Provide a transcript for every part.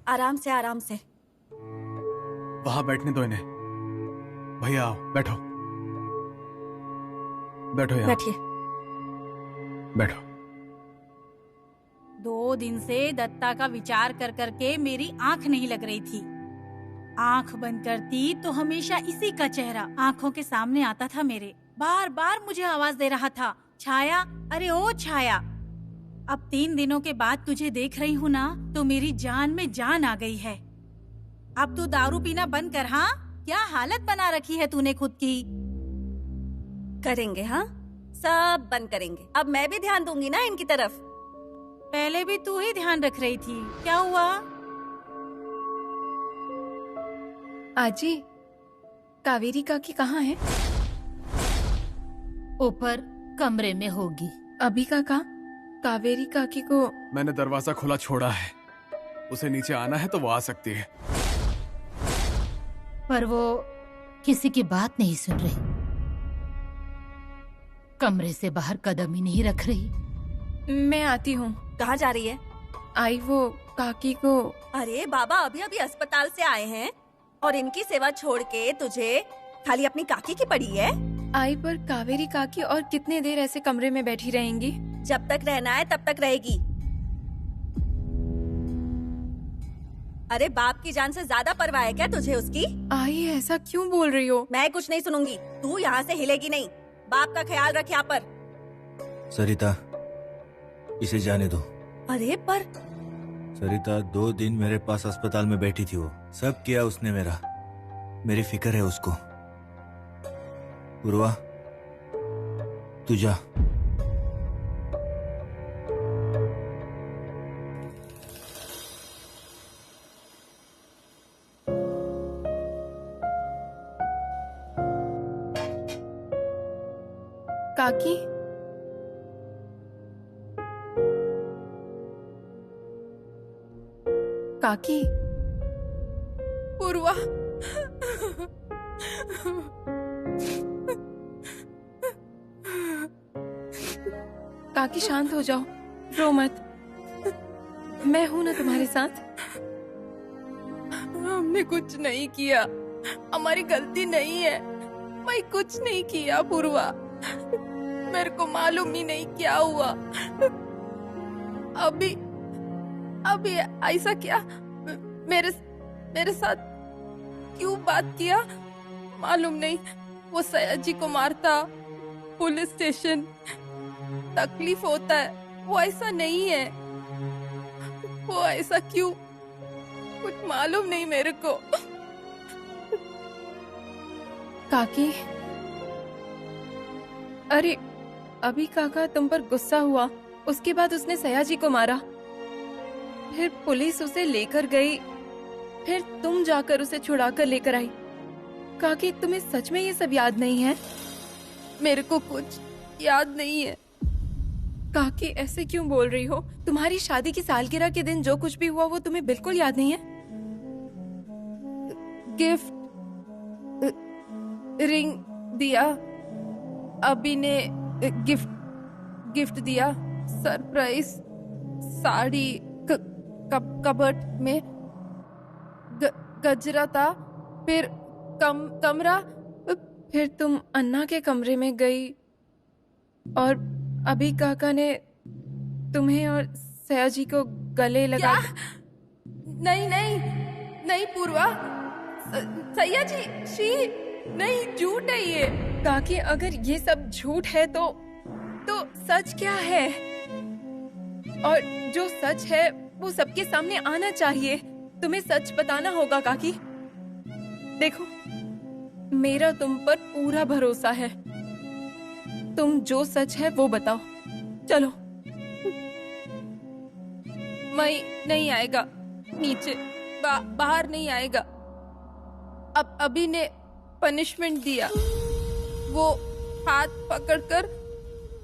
आराम से आराम से। वहां बैठने दो इन्हें। भैया आओ, बैठो बैठो यहाँ। बैठिए। बैठो। 2 दिन से दत्ता का विचार कर करके मेरी आंख नहीं लग रही थी। आंख बंद करती तो हमेशा इसी का चेहरा आंखों के सामने आता था मेरे। बार बार मुझे आवाज दे रहा था, छाया, अरे ओ छाया। अब 3 दिनों के बाद तुझे देख रही हूँ ना, तो मेरी जान में जान आ गई है। अब तू दारू पीना बंद कर। हाँ, क्या हालत बना रखी है तूने खुद की। करेंगे, हाँ सब बंद करेंगे। अब मैं भी ध्यान दूंगी ना इनकी तरफ। पहले भी तू ही ध्यान रख रही थी, क्या हुआ? आजी, कावेरी काकी कहाँ है? ऊपर कमरे में होगी। अभी काका, कावेरी काकी को मैंने दरवाजा खुला छोड़ा है, उसे नीचे आना है तो वो आ सकती है। पर वो किसी की बात नहीं सुन रही, कमरे से बाहर कदम ही नहीं रख रही। मैं आती हूँ। कहाँ जा रही है? आई वो काकी को। अरे बाबा अभी अभी अस्पताल से आए हैं और इनकी सेवा छोड़ के तुझे खाली अपनी काकी की पड़ी है। आई पर कावेरी काकी और कितने देर ऐसे कमरे में बैठी रहेंगी? जब तक रहना है तब तक रहेगी। अरे बाप की जान से ज्यादा परवाह है क्या तुझे उसकी? आई ऐसा क्यों बोल रही हो? मैं कुछ नहीं सुनूंगी, तू यहाँ से हिलेगी नहीं। बाप का ख्याल रख यहाँ पर। सरिता, इसे जाने दो। अरे पर सरिता 2 दिन मेरे पास अस्पताल में बैठी थी, वो सब किया उसने मेरा। मेरी फिक्र है उसको। पूर्वा, तू जा। काकी, काकी, पूर्वा, काकी शांत हो जाओ, रो मत। मैं हूं ना तुम्हारे साथ। हमने कुछ नहीं किया, हमारी गलती नहीं है। मैं कुछ नहीं किया पूर्वा, मेरे को मालूम ही नहीं क्या हुआ। अभी ऐसा क्या मेरे साथ क्यों बात किया मालूम नहीं। वो सयाजी को मारता, पुलिस स्टेशन, तकलीफ होता है, वो ऐसा नहीं है। वो ऐसा क्यों, कुछ मालूम नहीं मेरे को। काकी, अरे अभी काका तुम पर गुस्सा हुआ, उसके बाद उसने सयाजी को मारा, फिर पुलिस उसे लेकर गई, फिर तुम जाकर उसे छुड़ा कर लेकर आई। काकी तुम्हें सच में ये सब याद नहीं है? मेरे को कुछ याद नहीं है। काकी ऐसे क्यों बोल रही हो? तुम्हारी शादी की सालगिरह के दिन जो कुछ भी हुआ वो तुम्हें बिल्कुल याद नहीं है? गिफ्ट रिंग दिया, अभी ने गिफ्ट दिया, सरप्राइज साड़ी, कबर्ड में गजरा था, फिर कमरा, फिर तुम अन्ना के कमरे में गई और अभी काका ने तुम्हें और सयाजी को गले लगा। नहीं नहीं नहीं पूर्वा, सयाजी शी नहीं, झूठ है ये। काकी अगर ये सब झूठ है तो सच क्या है? और जो सच है वो सबके सामने आना चाहिए। तुम्हें सच बताना होगा काकी। देखो मेरा तुम पर पूरा भरोसा है, तुम जो सच है वो बताओ। चलो। मैं नहीं आएगा नीचे, बाहर नहीं आएगा। अब अभी ने पनिशमेंट दिया, वो हाथ पकड़कर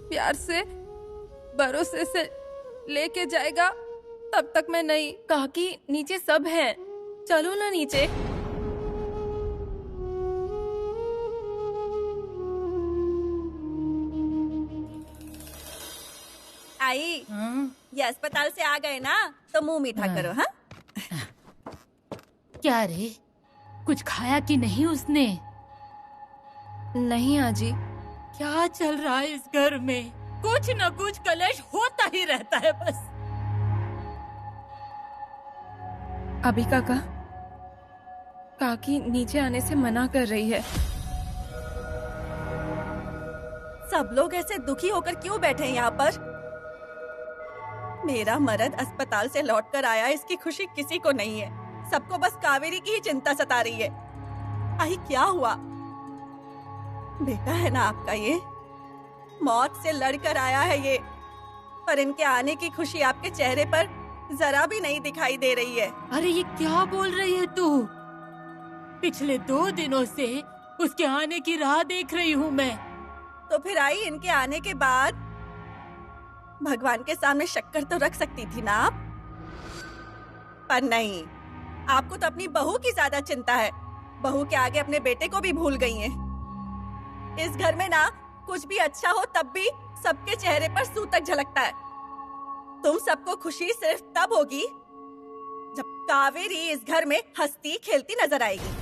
प्यार से भरोसे से लेके जाएगा, तब तक मैं नहीं। काकी नीचे सब है, चलो ना नीचे। आई, ये अस्पताल से आ गए ना तो मुंह मीठा करो। हाँ क्या रे, कुछ खाया कि नहीं उसने? नहीं आजी। क्या चल रहा है इस घर में? कुछ न कुछ कलेश होता ही रहता है बस। अभी काका, काकी नीचे आने से मना कर रही है। सब लोग ऐसे दुखी होकर क्यों बैठे हैं यहाँ पर? मेरा मर्द अस्पताल से लौट कर आया, इसकी खुशी किसी को नहीं है। सबको बस कावेरी की ही चिंता सता रही है। आई क्या हुआ? बेटा है ना आपका ये, मौत से लड़कर आया है ये, पर इनके आने की खुशी आपके चेहरे पर जरा भी नहीं दिखाई दे रही है। अरे ये क्या बोल रही है तू? पिछले 2 दिनों से उसके आने की राह देख रही हूँ मैं। तो फिर आई इनके आने के बाद भगवान के सामने शक्कर तो रख सकती थी ना आप, पर नहीं। आपको तो अपनी बहू की ज्यादा चिंता है। बहू के आगे अपने बेटे को भी भूल गई हैं। इस घर में ना कुछ भी अच्छा हो तब भी सबके चेहरे पर सूतक झलकता है। तुम सबको खुशी सिर्फ तब होगी जब कावेरी इस घर में हंसती खेलती नजर आएगी।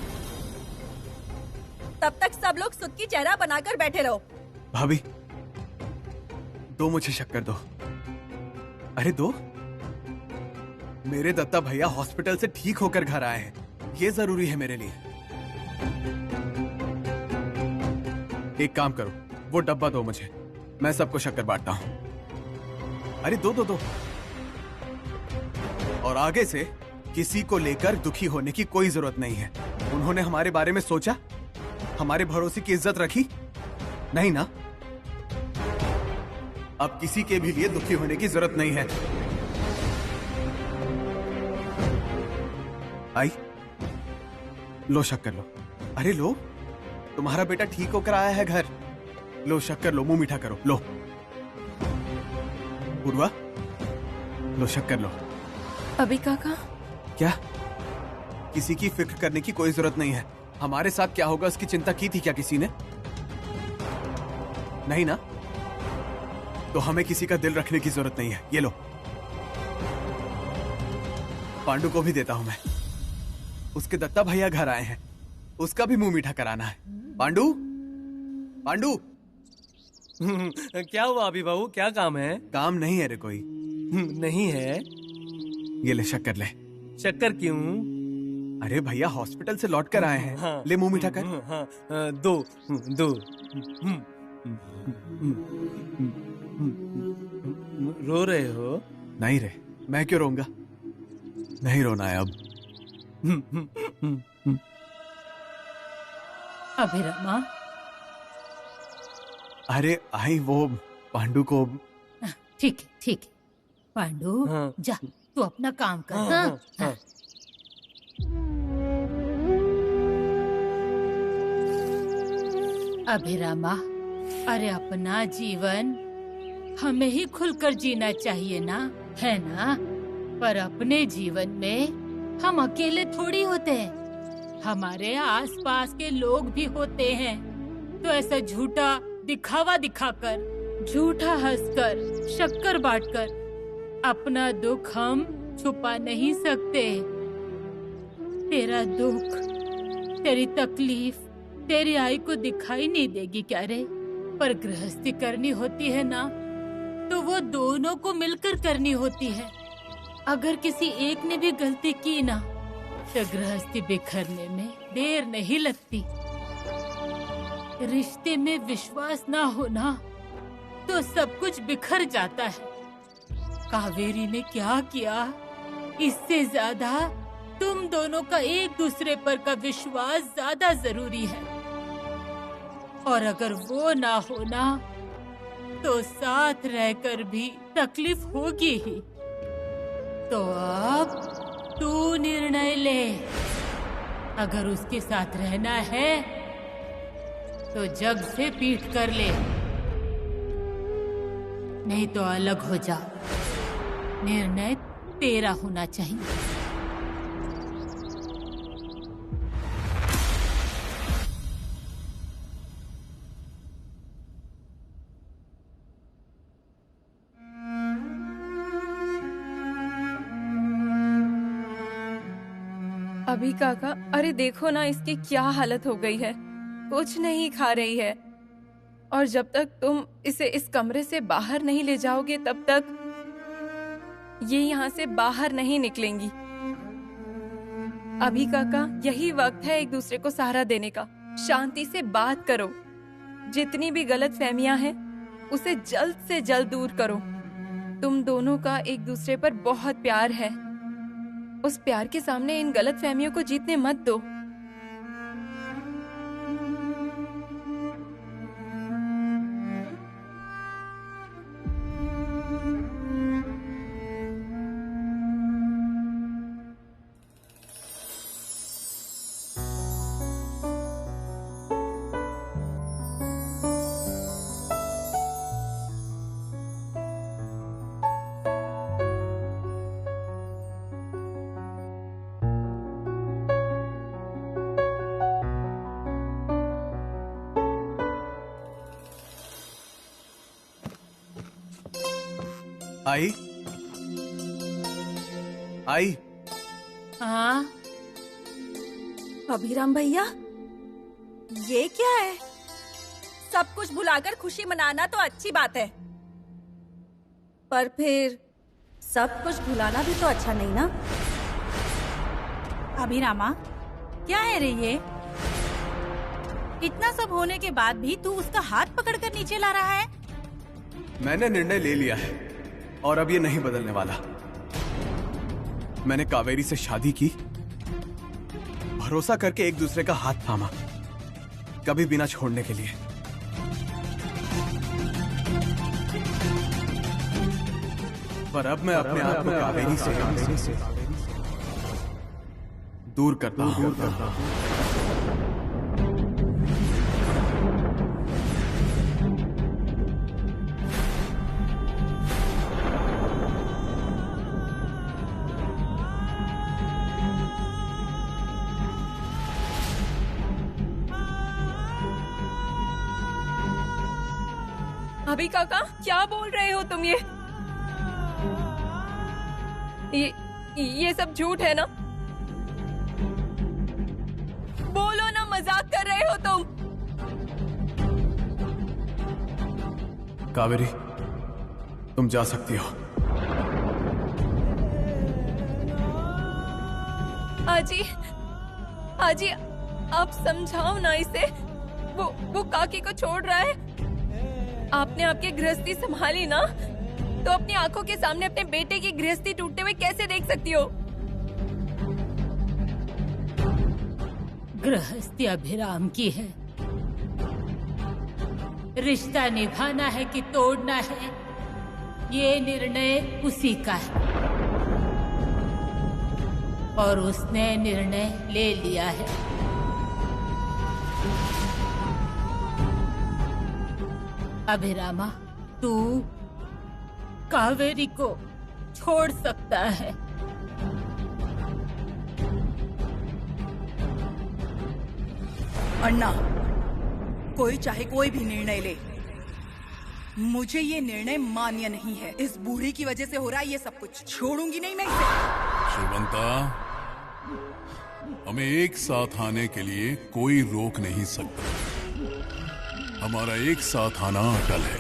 तब तक सब लोग सुत की चेहरा बनाकर बैठे रहो। भाभी, दो मुझे शक्कर दो। अरे दो। मेरे दत्ता भैया हॉस्पिटल से ठीक होकर घर आए हैं, ये जरूरी है मेरे लिए। एक काम करो, वो डब्बा दो मुझे, मैं सबको शक्कर बांटता हूं। अरे दो दो दो। और आगे से किसी को लेकर दुखी होने की कोई जरूरत नहीं है। उन्होंने हमारे बारे में सोचा, हमारे भरोसे की इज्जत रखी नहीं ना? अब किसी के भी लिए दुखी होने की जरूरत नहीं है। आई, लो शक्कर लो। अरे लो, तुम्हारा बेटा ठीक होकर आया है घर। लो शक्कर लो, मुंह मीठा करो। लो पूर्वा, लो शक्कर लो। अभी काका, क्या? किसी की फिक्र करने की कोई जरूरत नहीं है। हमारे साथ क्या होगा उसकी चिंता की थी क्या किसी ने? नहीं ना? तो हमें किसी का दिल रखने की जरूरत नहीं है। ये लो, पांडु को भी देता हूं मैं। उसके दत्ता भैया घर आए हैं, उसका भी मुंह मीठा कराना है। पांडु, पांडु। क्या हुआ अभी बहू, क्या काम है? काम नहीं है रे कोई। नहीं है? ये ले शक्कर ले। शक्कर क्यों? अरे भैया हॉस्पिटल से लौट कर आए हैं। हाँ। ले मुंह मीठा कर। हाँ, दो दो। रो रहे हो? नहीं रे, मैं क्यों रोऊंगा? नहीं रोना है अब। अभिरमा, अरे आई वो पांडु को। ठीक है ठीक है। पांडु, हाँ। जा तू अपना काम कर। हाँ, हाँ, हाँ, हाँ। हाँ। अभिरामा, अरे अपना जीवन हमें ही खुलकर जीना चाहिए ना, है ना? पर अपने जीवन में हम अकेले थोड़ी होते हैं, हमारे आसपास के लोग भी होते हैं। तो ऐसा झूठा दिखावा दिखाकर, झूठा हंसकर, शक्कर बांटकर अपना दुख हम छुपा नहीं सकते। तेरा दुख, तेरी तकलीफ तेरी आई को दिखाई नहीं देगी क्या रे? पर गृहस्थी करनी होती है ना, तो वो दोनों को मिलकर करनी होती है। अगर किसी एक ने भी गलती की ना, तो गृहस्थी बिखरने में देर नहीं लगती। रिश्ते में विश्वास ना होना तो सब कुछ बिखर जाता है। कावेरी ने क्या किया, इससे ज्यादा तुम दोनों का एक दूसरे पर का विश्वास ज्यादा जरूरी है। और अगर वो ना होना तो साथ रहकर भी तकलीफ होगी ही। तो अब तू निर्णय ले, अगर उसके साथ रहना है तो जग से पीट कर ले, नहीं तो अलग हो जा। निर्णय तेरा होना चाहिए। अभी काका, अरे देखो ना इसकी क्या हालत हो गई है, कुछ नहीं खा रही है। और जब तक तुम इसे इस कमरे से बाहर नहीं ले जाओगे तब तक ये यहाँ से बाहर नहीं निकलेंगी। अभी काका, यही वक्त है एक दूसरे को सहारा देने का। शांति से बात करो, जितनी भी गलत फहमियां हैं उसे जल्द से जल्द दूर करो। तुम दोनों का एक दूसरे पर बहुत प्यार है, उस प्यार के सामने इन गलत फहमियों को जीतने मत दो। आई आई हाँ, अभिराम भैया, ये क्या है? सब कुछ भुलाकर खुशी मनाना तो अच्छी बात है, पर फिर सब कुछ भुलाना भी तो अच्छा नहीं ना। अभिरामा, क्या है रे ये? इतना सब होने के बाद भी तू उसका हाथ पकड़कर नीचे ला रहा है? मैंने निर्णय ले लिया है और अब ये नहीं बदलने वाला। मैंने कावेरी से शादी की, भरोसा करके एक दूसरे का हाथ थामा, कभी बिना छोड़ने के लिए। पर अब मैं अपने आप को कावेरी से दूर करता हूं। अभी काका, क्या बोल रहे हो तुम? ये सब झूठ है ना? बोलो ना, मजाक कर रहे हो तुम? कावेरी, तुम जा सकती हो। आजी, आजी, आप समझाओ ना इसे। वो काकी को छोड़ रहा है। आपने आपकी गृहस्थी संभाली ना, तो अपनी आंखों के सामने अपने बेटे की गृहस्थी टूटते हुए कैसे देख सकती हो? गृहस्थी अभिराम की है, रिश्ता निभाना है कि तोड़ना है, ये निर्णय उसी का है और उसने निर्णय ले लिया है। अभिरामा, तू कावेरी को छोड़ सकता है। अन्ना, कोई चाहे कोई भी निर्णय ले, मुझे ये निर्णय मान्य नहीं है। इस बूढ़ी की वजह से हो रहा है ये सब कुछ। छोड़ूंगी नहीं मैं इसे। शिवंता, हमें एक साथ आने के लिए कोई रोक नहीं सकता। हमारा एक साथ आना अटल है।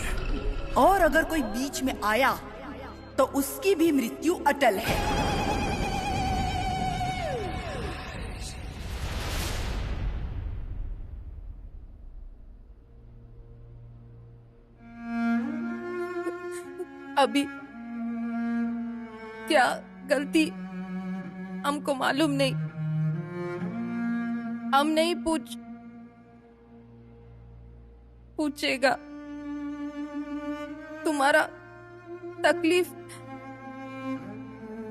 और अगर कोई बीच में आया तो उसकी भी मृत्यु अटल है। अभी क्या गलती हमको मालूम नहीं, हम नहीं पूछेगा। तुम्हारा तकलीफ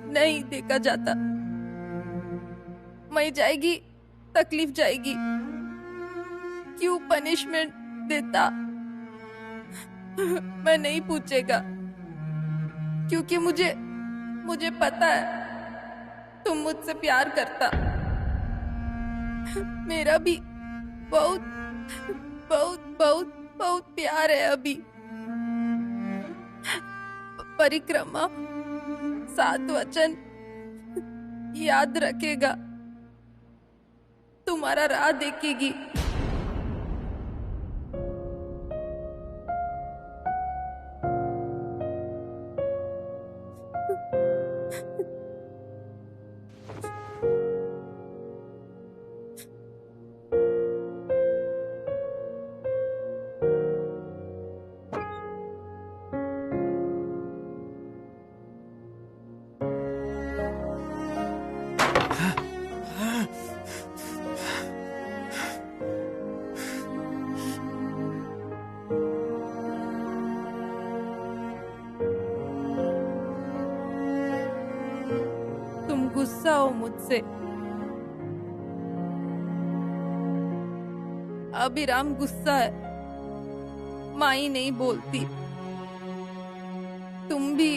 नहीं देखा जाता। मैं जाएगी, तकलीफ जाएगी। क्यों पनिशमेंट देता? मैं नहीं पूछेगा, क्योंकि मुझे पता है तुम मुझसे प्यार करता। मेरा भी बहुत बहुत बहुत बहुत प्यार है। अभी परिक्रमा 7 वचन याद रखेगा। तुम्हारा राह देखेगी। तुम गुस्सा हो मुझसे। अभिराम गुस्सा है, माई नहीं बोलती। तुम भी।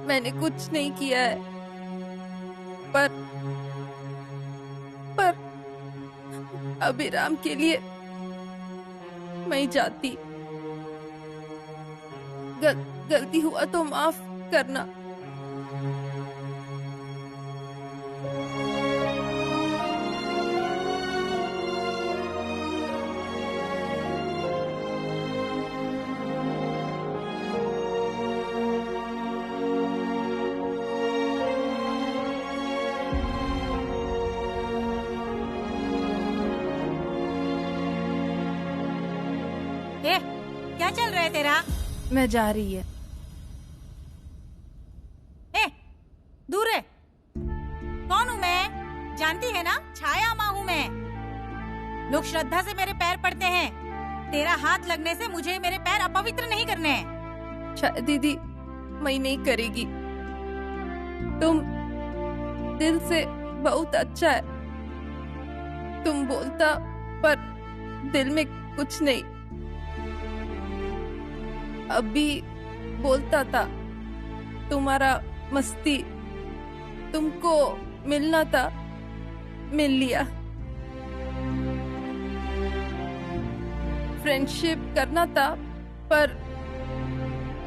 मैंने कुछ नहीं किया है, पर अभिराम के लिए मैं जाती। गलती हुआ तो माफ करना। क्या चल रहा है तेरा? मैं जा रही है। दूर है। कौन हूँ मैं? जानती है ना, छाया माँ हूँ मैं। लोग श्रद्धा से मेरे पैर पड़ते हैं। तेरा हाथ लगने से मुझे मेरे पैर अपवित्र नहीं करने हैं। शायद दीदी मैं नहीं करेगी। तुम दिल से बहुत अच्छा है। तुम बोलता पर दिल में कुछ नहीं। अभी बोलता था तुम्हारा मस्ती, तुमको मिलना था, मिल लिया। फ्रेंडशिप करना था पर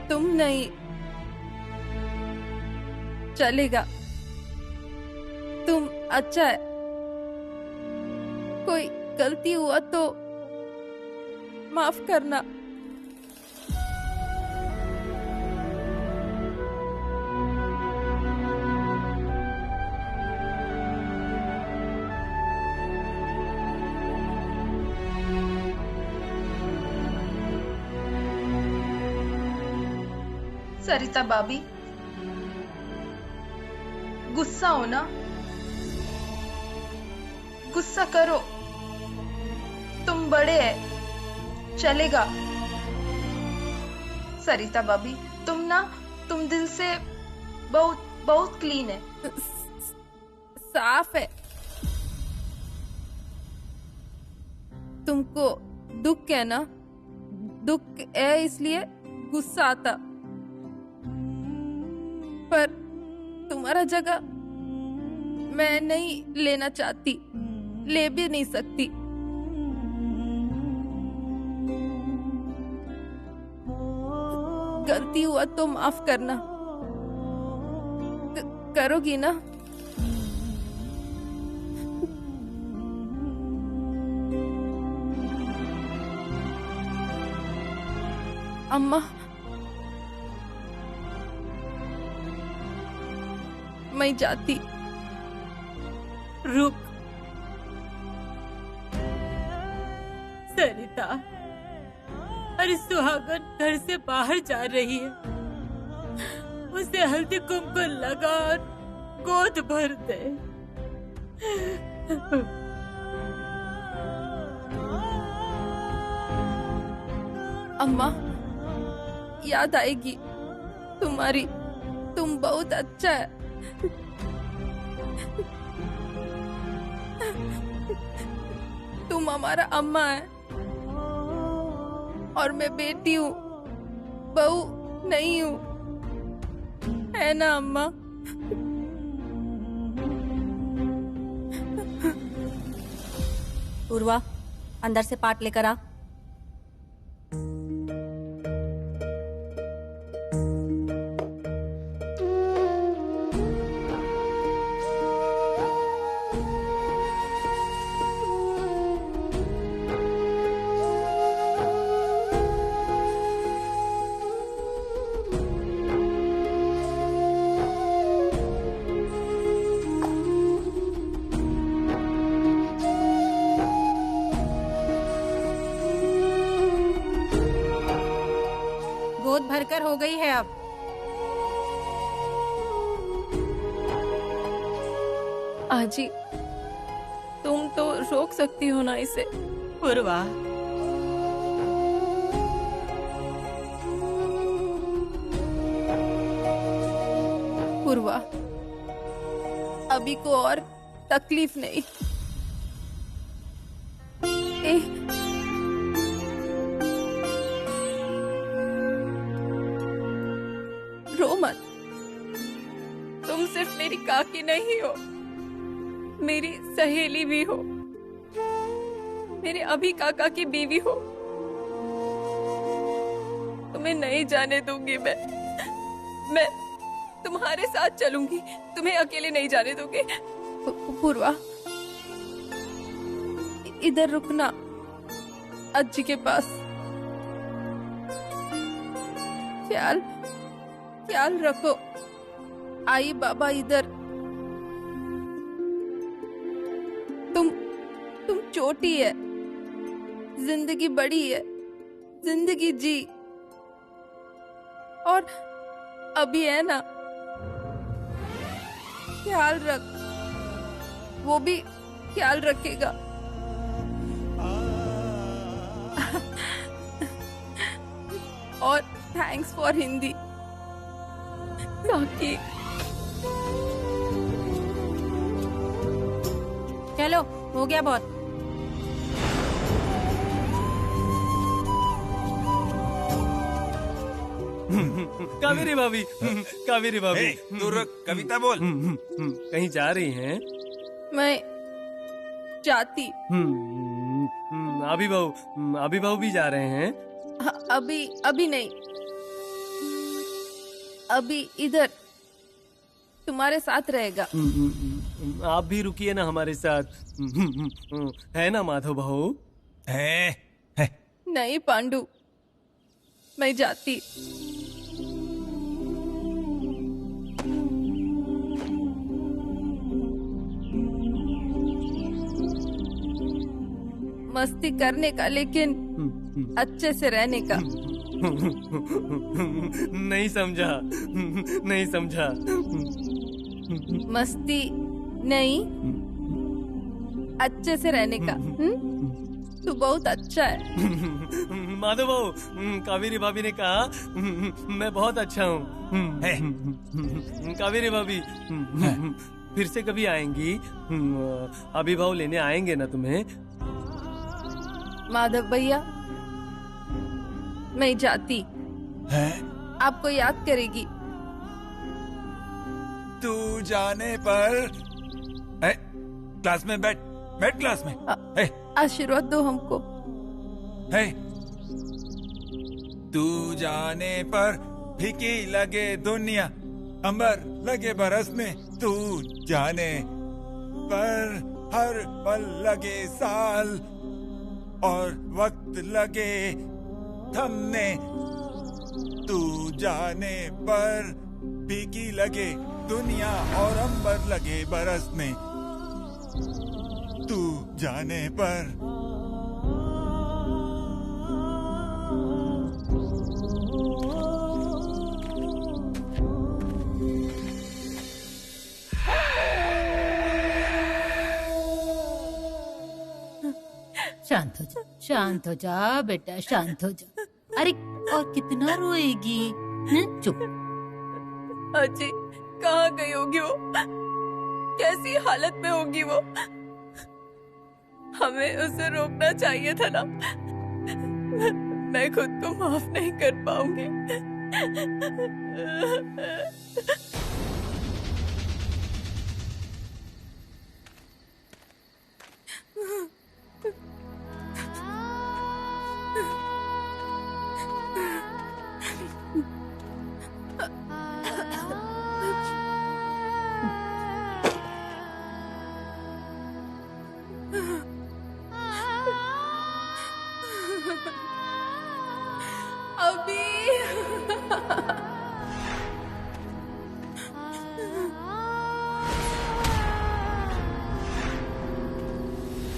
तुम नहीं। चलेगा, तुम अच्छा है। कोई गलती हुआ तो माफ करना। सरिता भाभी, गुस्सा हो ना, गुस्सा करो। तुम बड़े हैं, चलेगा। सरिता भाभी, तुम दिल से बहुत बहुत क्लीन है। साफ है। तुमको दुख है ना, दुख है इसलिए गुस्सा आता। पर तुम्हारा जगह मैं नहीं लेना चाहती, ले भी नहीं सकती। गलती हुआ तो माफ करना। करोगी ना? अम्मा, मैं जाती। रुक सरिता, अरे सुहागन घर से बाहर जा रही है, उसे हल्दी कुमकुम लगा और गोद भर दे। अम्मा, याद आएगी तुम्हारी। तुम बहुत अच्छा है। तुम हमारा अम्मा है और मैं बेटी हूँ, बहू नहीं हूँ, है ना अम्मा? पूर्वा, अंदर से पाट लेकर आ। गोद भरकर हो गई है अब। आजी, तुम तो रोक सकती हो ना इसे। पूर्वा, पूर्वा, अभी को और तकलीफ नहीं। रो मत। तुम सिर्फ मेरी काकी नहीं हो, मेरी सहेली भी हो, मेरे अभी काका की बीवी हो। तुम्हें नहीं जाने दूंगी मैं तुम्हारे साथ चलूंगी, तुम्हें अकेले नहीं जाने दूंगी। पूर्वा, इधर रुकना, अज्जी के पास। ख्याल रखो। आई बाबा इधर। तुम छोटी है, जिंदगी बड़ी है, जिंदगी जी। और अभी है ना, ख्याल रख, वो भी ख्याल रखेगा। और थैंक्स फॉर हिंदी काकी। चलो, हो गया बहुत। कावेरी भाभी, कावेरी भाभी। तू रुक, कविता बोल। कहीं जा रही हैं? मैं जाती। अभी भाऊ भी जा रहे हैं? अभी नहीं, अभी इधर तुम्हारे साथ रहेगा। आप भी रुकिए ना हमारे साथ, है ना माधव भाऊ? है। नहीं पांडु, मैं जाती। मस्ती करने का, लेकिन अच्छे से रहने का। नहीं समझा। मस्ती नहीं, अच्छे से रहने का। तू बहुत अच्छा है। माधव भाऊ, कावेरी भाभी ने कहा मैं बहुत अच्छा हूँ। कावेरी भाभी फिर से कभी आएंगी? अभी भाऊ लेने आएंगे ना तुम्हें? माधव भैया, मैं जाती। है? आपको याद करेगी। तू जाने पर क्लास में बैठ क्लास में। आशीर्वाद दो हमको। है, तू जाने पर फीकी लगे दुनिया, अंबर लगे बरसने। तू जाने पर हर पल लगे साल, और वक्त लगे थमने। तू जाने पर फीकी लगे दुनिया और अंबर लगे बरसने। तू जाने पर शांत हो जा बेटा, शांत हो जा। अरे और कितना रोएगी? चुप। अजी, कहाँ गई होगी वो? कैसी हालत में होगी वो? हमें उसे रोकना चाहिए था ना। मैं खुद को माफ नहीं कर पाऊंगी।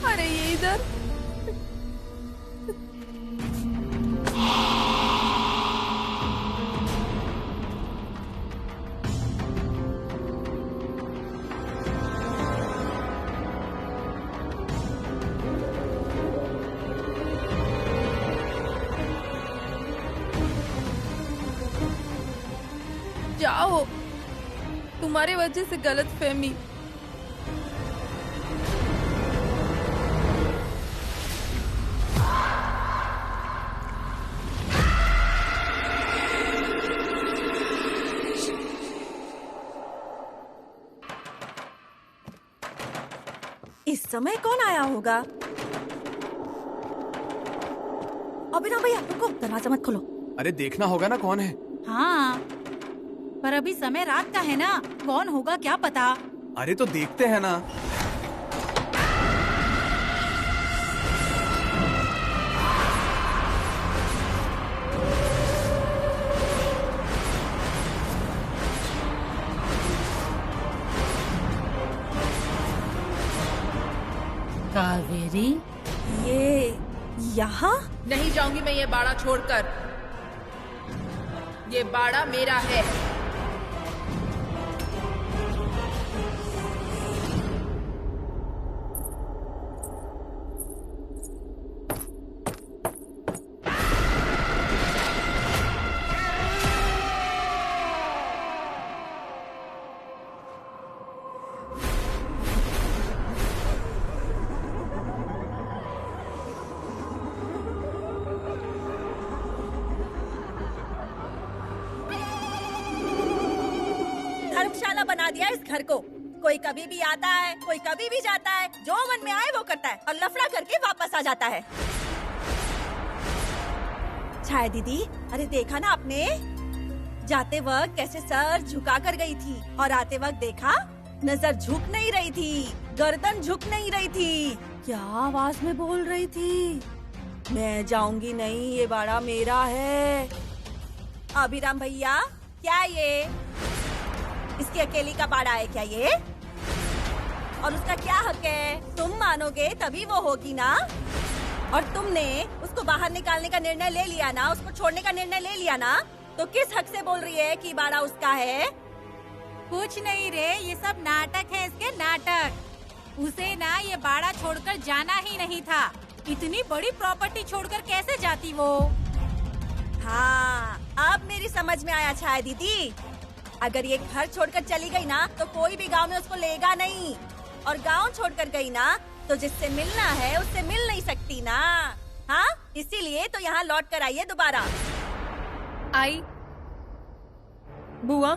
अरे ये इधर। जाओ, तुम्हारे वजह से गलत फहमी। इस समय कौन आया होगा? अभिनव भैया रुको, दरवाजा मत खोलो। अरे देखना होगा ना कौन है। हाँ, पर अभी समय रात का है ना, कौन होगा क्या पता। अरे तो देखते हैं ना। कावेरी, ये यहाँ? नहीं जाऊंगी मैं ये बाड़ा छोड़कर। ये बाड़ा मेरा है। धर्मशाला बना दिया इस घर को। कोई कभी भी आता है, कोई कभी भी जाता है, जो मन में आए वो करता है और लफड़ा करके वापस आ जाता है। छाया दीदी, अरे देखा ना आपने? जाते वक्त कैसे सर झुका कर गई थी और आते वक्त देखा नजर झुक नहीं रही थी, गर्दन झुक नहीं रही थी। क्या आवाज में बोल रही थी? मैं जाऊंगी नहीं, ये बाड़ा मेरा है। अभिराम भैया, क्या ये इसकी अकेली का बाड़ा है क्या ये? और उसका क्या हक है? तुम मानोगे तभी वो होगी ना। और तुमने उसको बाहर निकालने का निर्णय ले लिया ना, उसको छोड़ने का निर्णय ले लिया ना, तो किस हक से बोल रही है कि बाड़ा उसका है? कुछ नहीं रे, ये सब नाटक है इसके, नाटक। उसे ना ये बाड़ा छोड़कर जाना ही नहीं था। इतनी बड़ी प्रॉपर्टी छोड़कर कैसे जाती वो? हाँ, अब मेरी समझ में आया छाया दीदी। अगर ये घर छोड़कर चली गई ना तो कोई भी गांव में उसको लेगा नहीं, और गांव छोड़कर गई ना तो जिससे मिलना है उससे मिल नहीं सकती ना। हाँ, इसीलिए तो यहाँ लौट कर आई है दोबारा। आई बुआ,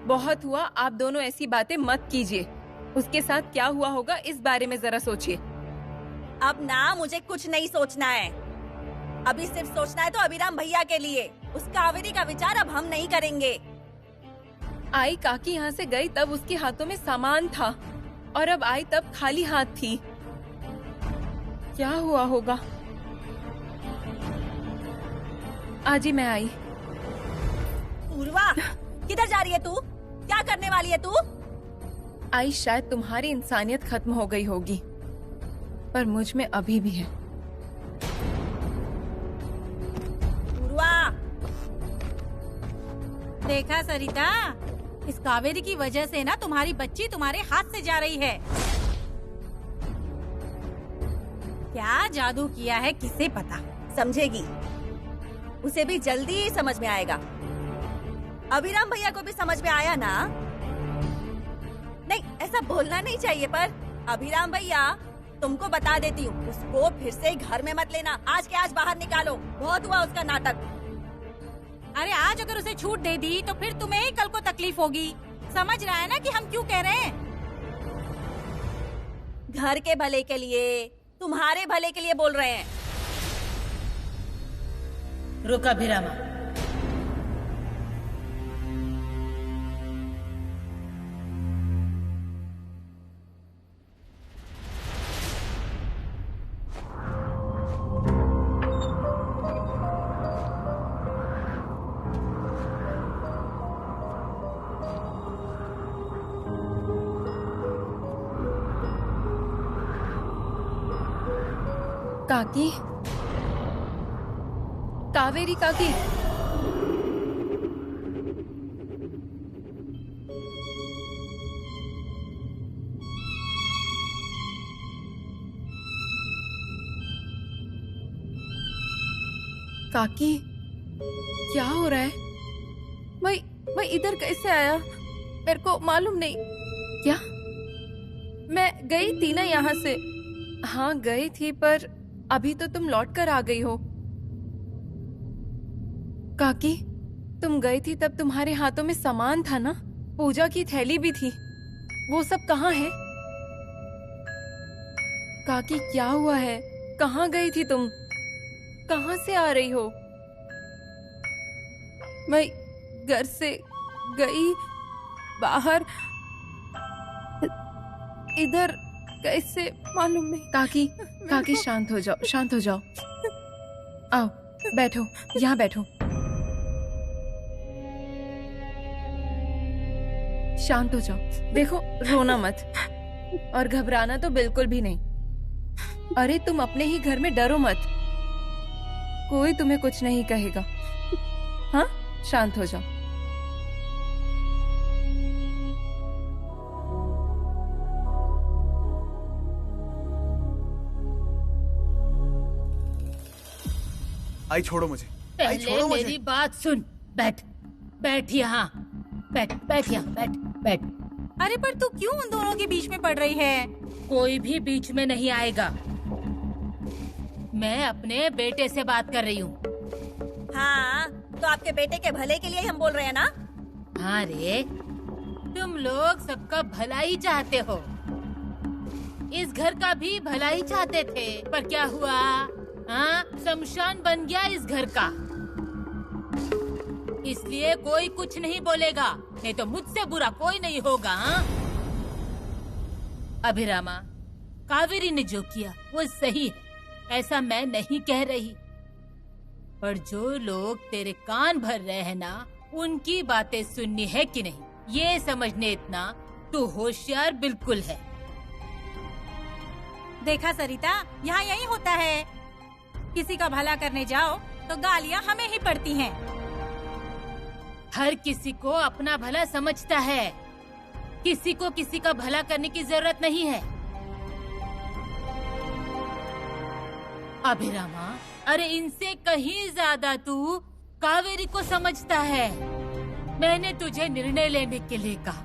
बहुत हुआ, आप दोनों ऐसी बातें मत कीजिए। उसके साथ क्या हुआ होगा इस बारे में जरा सोचिए। अब ना मुझे कुछ नहीं सोचना है। अभी सिर्फ सोचना है तो अभिराम भैया के लिए। उस कावेरी का विचार अब हम नहीं करेंगे। आई काकी यहाँ से गई तब उसके हाथों में सामान था और अब आई तब खाली हाथ थी। क्या हुआ होगा? आज ही मैं आई। पूर्वा, किधर जा रही है तू? क्या करने वाली है तू? आई शायद तुम्हारी इंसानियत खत्म हो गई होगी, पर मुझ में अभी भी है। पूर्वा, देखा सरिता, इस कावेरी की वजह से ना तुम्हारी बच्ची तुम्हारे हाथ से जा रही है। क्या जादू किया है किसे पता। समझेगी, उसे भी जल्दी ही समझ में आएगा। अभिराम भैया को भी समझ में आया ना? नहीं, ऐसा बोलना नहीं चाहिए, पर अभिराम भैया तुमको बता देती हूँ, उसको फिर से घर में मत लेना। आज के आज बाहर निकालो, बहुत हुआ उसका नाटक। अरे आज अगर उसे छूट दे दी तो फिर तुम्हें ही कल को तकलीफ होगी। समझ रहा है ना कि हम क्यों कह रहे हैं? घर के भले के लिए, तुम्हारे भले के लिए बोल रहे हैं। रुक अभिरामा, काकी, कावेरी काकी, काकी क्या हो रहा है? भाई मैं इधर कैसे आया मेरे को मालूम नहीं। क्या मैं गई थी ना यहाँ से? हाँ गई थी, पर अभी तो तुम लौट कर आ गई हो। काकी, तुम गई थी तब तुम्हारे हाथों में सामान था ना, पूजा की थैली भी थी, वो सब कहाँ है? काकी क्या हुआ है? कहाँ गई थी तुम? कहाँ से आ रही हो? मैं घर से गई बाहर, इधर कैसे मालूम नहीं। काकी, काकी शांत हो जाओ, शांत हो जाओ। आओ बैठो, यहाँ बैठो। शांत हो जाओ। देखो, रोना मत और घबराना तो बिल्कुल भी नहीं। अरे तुम अपने ही घर में डरो मत, कोई तुम्हें कुछ नहीं कहेगा। हाँ, शांत हो जाओ। आई छोड़ो मुझे। आई पहले छोड़ो मुझे। मेरी बात सुन। बैठ, बैठ यहाँ, बैठ, बैठ यहाँ, बैठ, बैठ। अरे पर तू क्यों उन दोनों के बीच में पड़ रही है? कोई भी बीच में नहीं आएगा। मैं अपने बेटे से बात कर रही हूँ। हाँ, तो आपके बेटे के भले के लिए हम बोल रहे हैं ना? हाँ रे, तुम लोग सबका भला ही चाहते हो। इस घर का भी भला ही चाहते थे, पर क्या हुआ? हाँ, शमशान बन गया इस घर का। इसलिए कोई कुछ नहीं बोलेगा, नहीं तो मुझसे बुरा कोई नहीं होगा। हाँ? अभिरामा, कावेरी ने जो किया वो सही है, ऐसा मैं नहीं कह रही। पर जो लोग तेरे कान भर रहे हैं ना, उनकी बातें सुननी है कि नहीं, ये समझने इतना तू होशियार बिल्कुल है। देखा सरिता, यहाँ यही होता है, किसी का भला करने जाओ तो गालियाँ हमें ही पड़ती हैं। हर किसी को अपना भला समझता है, किसी को किसी का भला करने की जरूरत नहीं है। अभिरामा, अरे इनसे कहीं ज्यादा तू कावेरी को समझता है। मैंने तुझे निर्णय लेने के लिए कहा,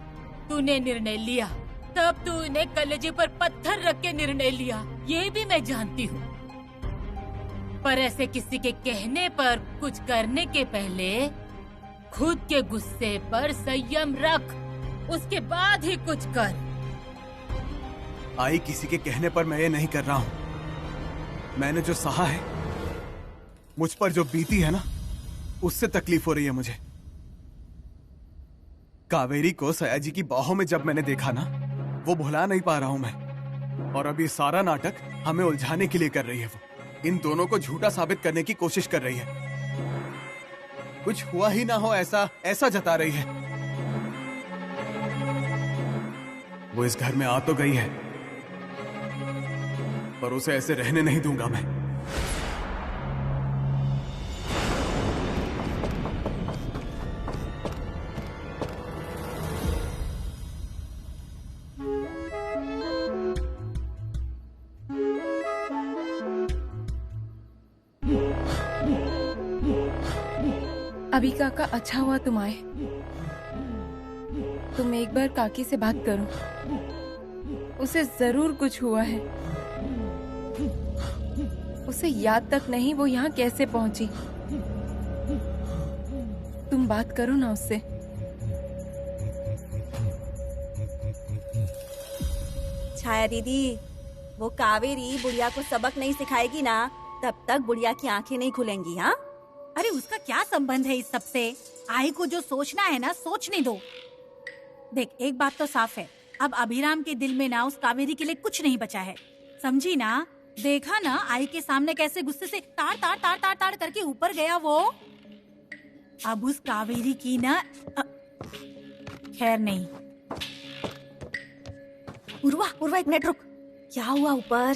तूने निर्णय लिया, तब तूने कलेजे पर पत्थर रख के निर्णय लिया, ये भी मैं जानती हूँ। पर ऐसे किसी के कहने पर कुछ करने के पहले खुद के गुस्से पर संयम रख, उसके बाद ही कुछ कर। आई, किसी के कहने पर मैं ये नहीं कर रहा हूँ। मैंने जो सहा है, मुझ पर जो बीती है ना, उससे तकलीफ हो रही है मुझे। कावेरी को सयाजी की बाहों में जब मैंने देखा ना, वो भुला नहीं पा रहा हूं मैं। और अब ये सारा नाटक हमें उलझाने के लिए कर रही है। वो इन दोनों को झूठा साबित करने की कोशिश कर रही है। कुछ हुआ ही ना हो ऐसा जता रही है। वो इस घर में आ तो गई है, पर उसे ऐसे रहने नहीं दूंगा मैं। अभी काका, अच्छा हुआ तुम आए। तुम एक बार काकी से बात करो, उसे जरूर कुछ हुआ है। उसे याद तक नहीं वो यहाँ कैसे पहुंची। तुम बात करो ना उससे। छाया दीदी, वो कावेरी बुढ़िया को सबक नहीं सिखाएगी ना, तब तक बुढ़िया की आंखें नहीं खुलेंगी। हाँ, अरे उसका क्या संबंध है इस सब से? आई को जो सोचना है ना, सोचने दो। देख, एक बात तो साफ है, अब अभिराम के दिल में ना उस कावेरी के लिए कुछ नहीं बचा है, समझी ना? देखा ना आई के सामने कैसे गुस्से से ताड़ ताड़ ताड़ ताड़ ताड़ करके ऊपर गया वो। अब उस कावेरी की ना खैर नहीं। उर्वा एक मिनट रुक। क्या हुआ ऊपर?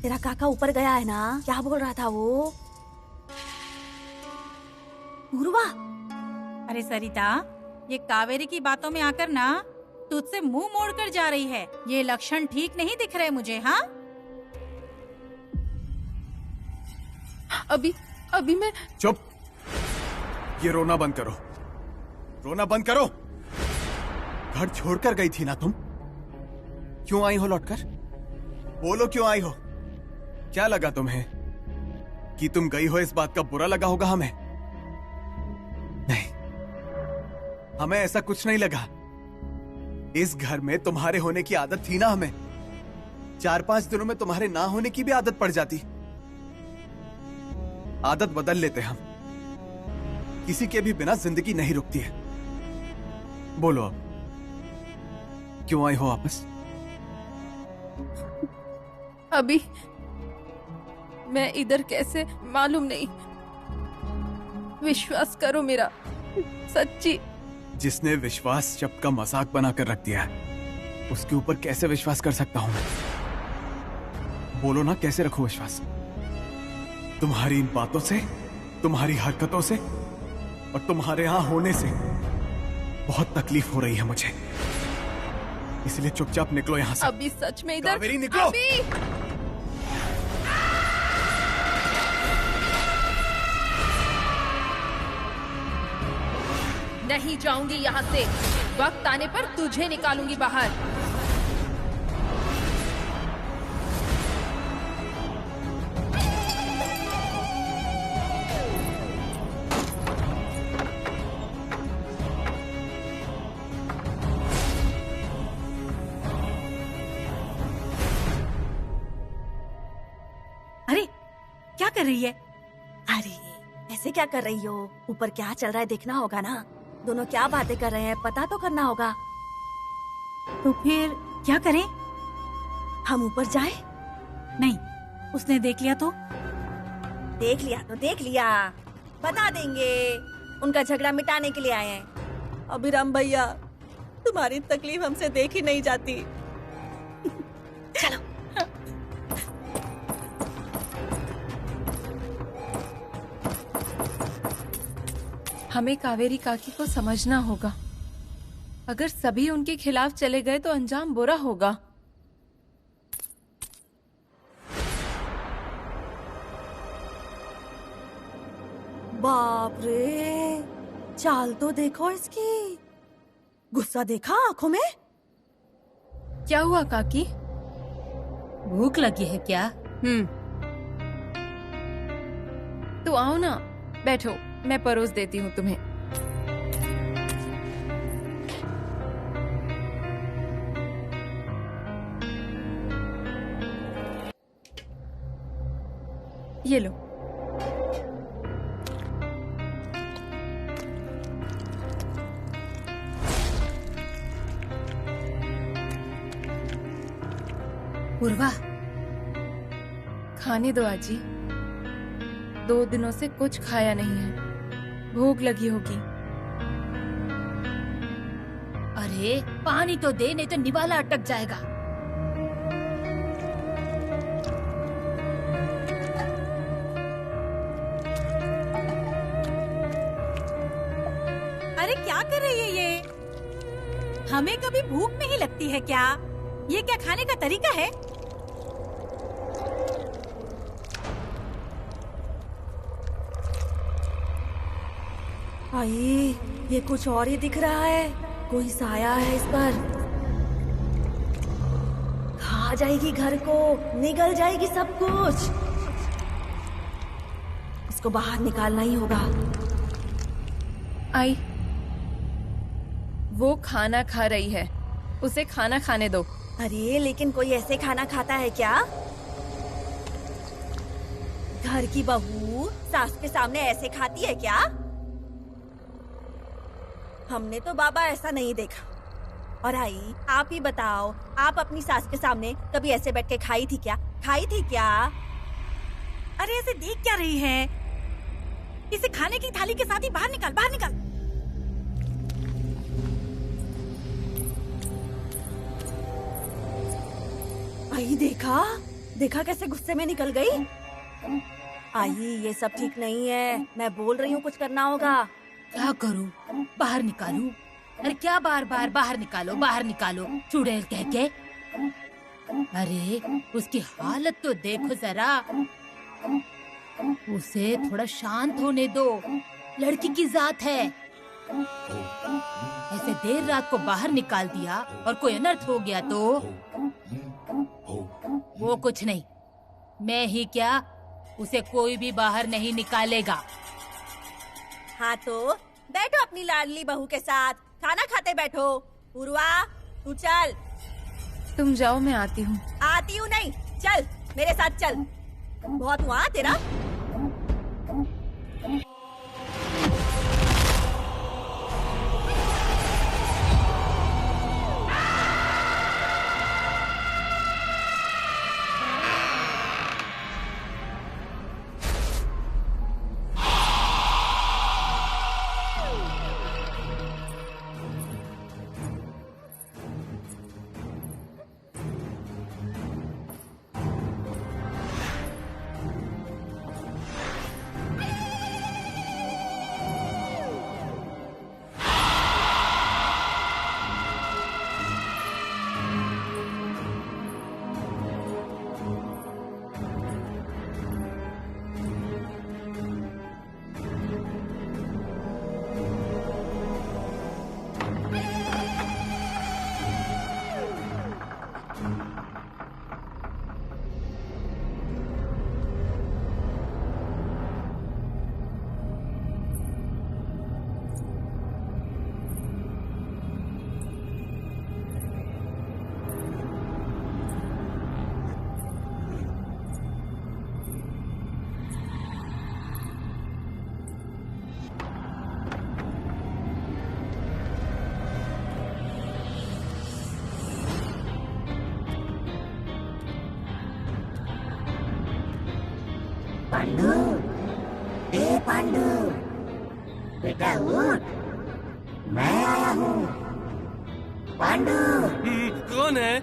तेरा काका ऊपर गया है ना, क्या बोल रहा था वो? उर्वा, अरे सरिता, ये कावेरी की बातों में आकर ना तुझसे मुंह मोड़कर जा रही है, ये लक्षण ठीक नहीं दिख रहे मुझे। हाँ, अभी मैं चुप, ये रोना बंद करो। रोना बंद करो। घर छोड़कर गई थी ना तुम? क्यों आई हो लौटकर? बोलो क्यों आई हो? क्या लगा तुम्हें कि तुम गई हो इस बात का बुरा लगा होगा हमें? नहीं, हमें ऐसा कुछ नहीं लगा। इस घर में तुम्हारे होने की आदत थी ना हमें। 4-5 दिनों में तुम्हारे ना होने की भी आदत पड़ जाती। आदत बदल लेते हम। किसी के भी बिना जिंदगी नहीं रुकती है। बोलो अब क्यों आई हो वापस? अभी मैं इधर कैसे मालूम नहीं। विश्वास करो मेरा, सच्ची। जिसने विश्वास शब्द का मजाक बनाकर रख दिया है, उसके ऊपर कैसे विश्वास कर सकता हूं मैं? बोलो ना, कैसे रखूं विश्वास? तुम्हारी इन बातों से, तुम्हारी हरकतों से और तुम्हारे यहां होने से बहुत तकलीफ हो रही है मुझे। इसलिए चुपचाप निकलो यहां से। अभी सच में इधर कावेरी निकलो। अभी। नहीं जाऊंगी यहाँ से। वक्त आने पर तुझे निकालूंगी बाहर। अरे क्या कर रही है? अरे ऐसे क्या कर रही हो? ऊपर क्या चल रहा है देखना होगा ना। दोनों क्या बातें कर रहे हैं पता तो करना होगा। तो फिर क्या करें? हम ऊपर जाएं? नहीं, उसने देख लिया तो? देख लिया तो देख लिया, बता देंगे। उनका झगड़ा मिटाने के लिए आए हैं। अभिराम भैया, तुम्हारी तकलीफ हमसे देखी नहीं जाती। चलो। हमें कावेरी काकी को समझना होगा। अगर सभी उनके खिलाफ चले गए तो अंजाम बुरा होगा। बाप रे, चाल तो देखो इसकी। गुस्सा देखा आंखों में? क्या हुआ काकी? भूख लगी है क्या? तो आओ ना, बैठो, मैं परोस देती हूँ तुम्हें। ये लो। पूर्वा, खाने दो आजी। 2 दिनों से कुछ खाया नहीं है। भूख लगी होगी। अरे पानी तो दे, नहीं तो निवाला अटक जाएगा। अरे क्या कर रही है ये? हमें कभी भूख नहीं लगती है क्या? ये क्या खाने का तरीका है? आई, ये कुछ और ही दिख रहा है। कोई साया है इस पर। खा जाएगी घर को, निगल जाएगी सब कुछ। इसको बाहर निकालना ही होगा। आई, वो खाना खा रही है, उसे खाना खाने दो। अरे लेकिन कोई ऐसे खाना खाता है क्या? घर की बहू सास के सामने ऐसे खाती है क्या? हमने तो बाबा ऐसा नहीं देखा। और आई, आप ही बताओ, आप अपनी सास के सामने कभी ऐसे बैठ के खाई थी क्या? खाई थी क्या? अरे ऐसे देख क्या रही है? इसे खाने की थाली के साथ ही बाहर निकाल, बाहर निकाल। आई देखा, देखा कैसे गुस्से में निकल गई। आई, ये सब ठीक नहीं है। मैं बोल रही हूँ कुछ करना होगा। क्या करूं? बाहर निकालूं? अरे क्या बार बार बाहर निकालो, बाहर निकालो, चुड़ैल कह के। अरे उसकी हालत तो देखो जरा। उसे थोड़ा शांत होने दो। लड़की की जात है, ऐसे देर रात को बाहर निकाल दिया और कोई अनर्थ हो गया तो वो कुछ नहीं, मैं ही क्या, उसे कोई भी बाहर नहीं निकालेगा। हाँ तो बैठो अपनी लाडली बहू के साथ, खाना खाते बैठो। पूर्वा तू चल। तुम जाओ, मैं आती हूँ। आती हूँ नहीं, चल मेरे साथ चल। बहुत हुआ तेरा। पांडू, ए पांडू, बेटा उठ, मैं आया हूँ। पांडू। कौन है?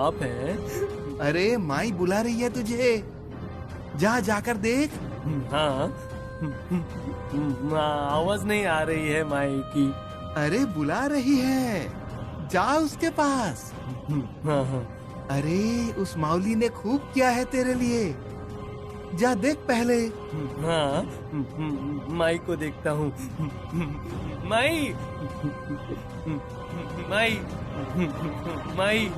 आप हैं? अरे माई बुला रही है तुझे, जा जाकर देख। हाँ, आवाज नहीं आ रही है माई की। अरे बुला रही है, जा उसके पास। हाँ। अरे उस माउली ने खूब किया है तेरे लिए, जा देख पहले। हाँ, माई को देखता हूँ। माई, माई, माई।